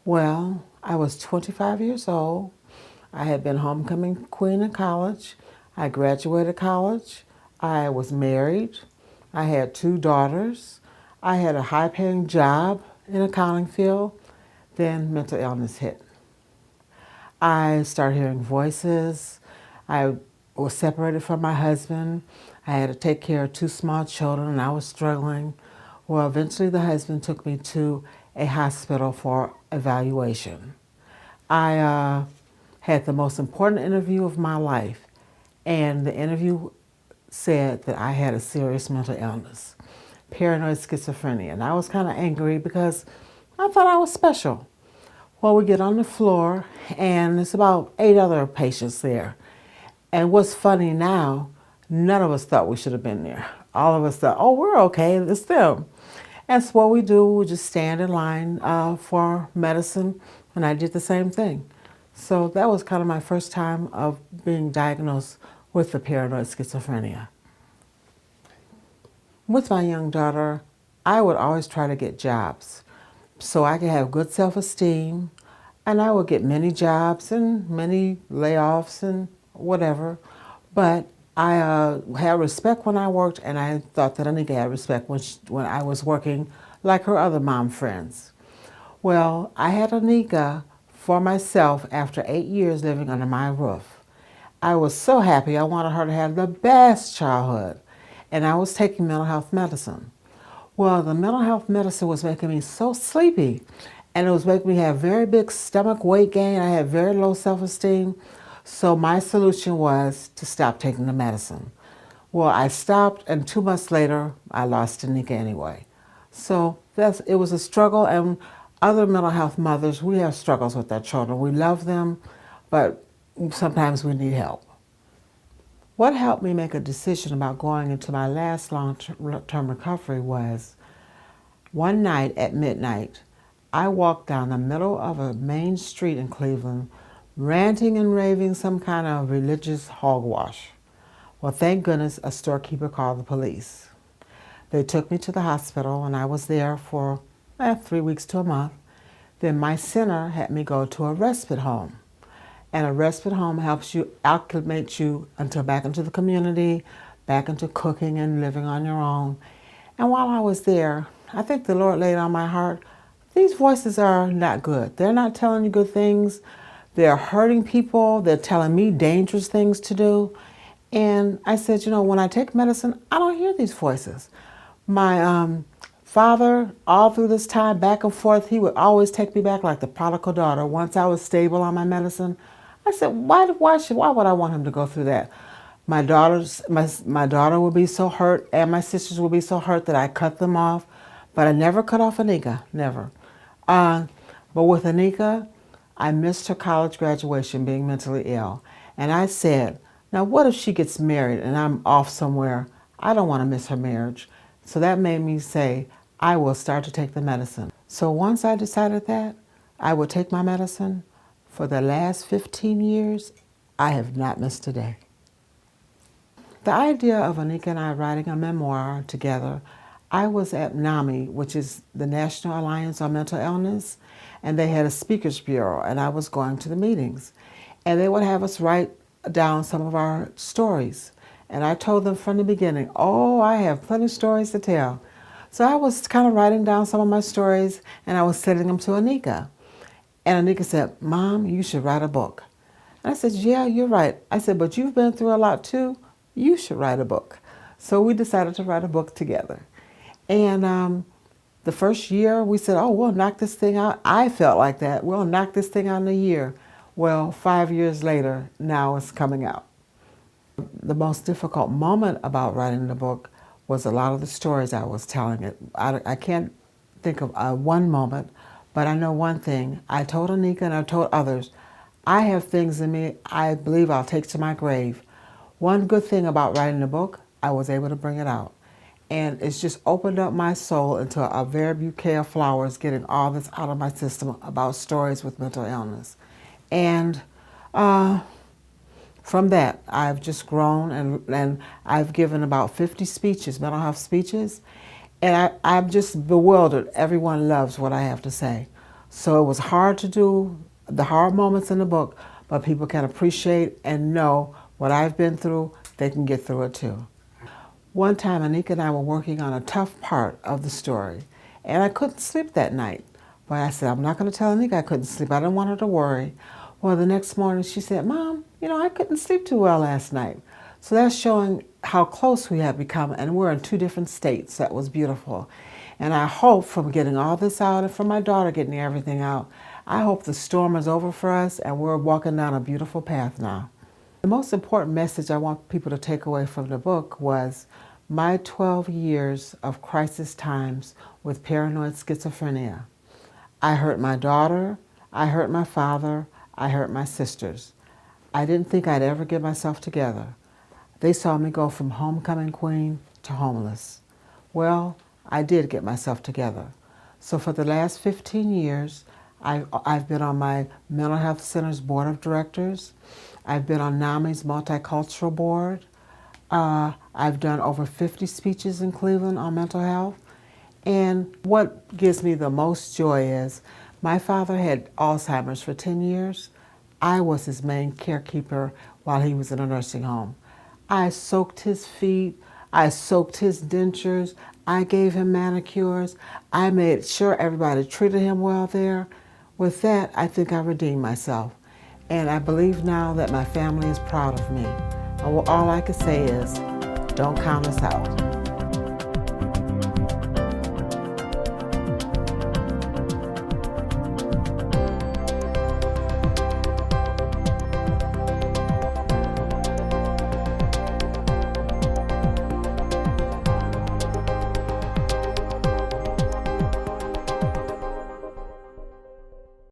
Well, I was 25 years old. I had been homecoming queen in college. I graduated college. I was married. I had two daughters. I had a high-paying job in accounting field. Then mental illness hit. I started hearing voices. I was separated from my husband. I had to take care of two small children and I was struggling. Well, eventually the husband took me to a hospital for evaluation. I had the most important interview of my life, and the interview said that I had a serious mental illness, paranoid schizophrenia, and I was kind of angry because I thought I was special. Well, we get on the floor, and there's about 8 other patients there. And what's funny now, none of us thought we should have been there. All of us thought, oh, we're okay, it's them. And so what we do, we just stand in line for medicine, and I did the same thing. So that was kind of my first time of being diagnosed with the paranoid schizophrenia. With my young daughter, I would always try to get jobs so I could have good self-esteem, and I would get many jobs and many layoffs and whatever. But I had respect when I worked, and I thought that Anika had respect when I was working like her other mom friends. Well, I had Anika for myself after 8 years living under my roof. I was so happy. I wanted her to have the best childhood, and I was taking mental health medicine. Well, the mental health medicine was making me so sleepy, and it was making me have very big stomach weight gain. I had very low self-esteem. So my solution was to stop taking the medicine. Well, I stopped, and 2 months later, I lost Anika anyway. So it was a struggle, and other mental health mothers, we have struggles with our children. We love them, but sometimes we need help. What helped me make a decision about going into my last long-term recovery was one night at midnight, I walked down the middle of a main street in Cleveland ranting and raving some kind of religious hogwash. Well, thank goodness a storekeeper called the police. They took me to the hospital, and I was there for 3 weeks to a month. Then my center had me go to a respite home. And a respite home helps you acclimate you back into the community, back into cooking and living on your own. And while I was there, I think the Lord laid on my heart, these voices are not good. They're not telling you good things. They're hurting people. They're telling me dangerous things to do. And I said, when I take medicine, I don't hear these voices. My father, all through this time, back and forth, he would always take me back like the prodigal daughter. Once I was stable on my medicine, I said, why would I want him to go through that? My daughter would be so hurt, and my sisters would be so hurt that I cut them off. But I never cut off Anika, never. But with Anika, I missed her college graduation being mentally ill. And I said, now what if she gets married and I'm off somewhere? I don't want to miss her marriage. So that made me say, I will start to take the medicine. So once I decided that I would take my medicine, for the last 15 years, I have not missed a day. The idea of Anika and I writing a memoir together, I was at NAMI, which is the National Alliance on Mental Illness, and they had a speakers bureau, and I was going to the meetings. And they would have us write down some of our stories. And I told them from the beginning, oh, I have plenty of stories to tell. So I was kind of writing down some of my stories, and I was sending them to Anika. And Anika said, Mom, you should write a book. And I said, yeah, you're right. I said, but you've been through a lot too. You should write a book. So we decided to write a book together. And the first year we said, oh, we'll knock this thing out. I felt like that. We'll knock this thing out in a year. Well, 5 years later, now it's coming out. The most difficult moment about writing the book was a lot of the stories I was telling it. I can't think of one moment, but I know one thing. I told Anika and I told others, I have things in me I believe I'll take to my grave. One good thing about writing the book, I was able to bring it out. And it's just opened up my soul into a very bouquet of flowers, getting all this out of my system about stories with mental illness. And from that, I've just grown, and I've given about 50 speeches, mental health speeches, and I'm just bewildered. Everyone loves what I have to say. So it was hard to do the hard moments in the book, but people can appreciate and know what I've been through, they can get through it too. One time, Anika and I were working on a tough part of the story, and I couldn't sleep that night. But I said, I'm not going to tell Anika I couldn't sleep. I didn't want her to worry. Well, the next morning she said, Mom, I couldn't sleep too well last night. So that's showing how close we have become, and we're in two different states. That was beautiful. And I hope from getting all this out and from my daughter getting everything out, I hope the storm is over for us and we're walking down a beautiful path now. The most important message I want people to take away from the book was my 12 years of crisis times with paranoid schizophrenia. I hurt my daughter, I hurt my father, I hurt my sisters. I didn't think I'd ever get myself together. They saw me go from homecoming queen to homeless. Well, I did get myself together. So for the last 15 years, I've been on my Mental Health Center's board of directors. I've been on NAMI's Multicultural Board. I've done over 50 speeches in Cleveland on mental health. And what gives me the most joy is my father had Alzheimer's for 10 years. I was his main carekeeper while he was in a nursing home. I soaked his feet. I soaked his dentures. I gave him manicures. I made sure everybody treated him well there. With that, I think I redeemed myself. And I believe now that my family is proud of me. And all I can say is, don't count us out.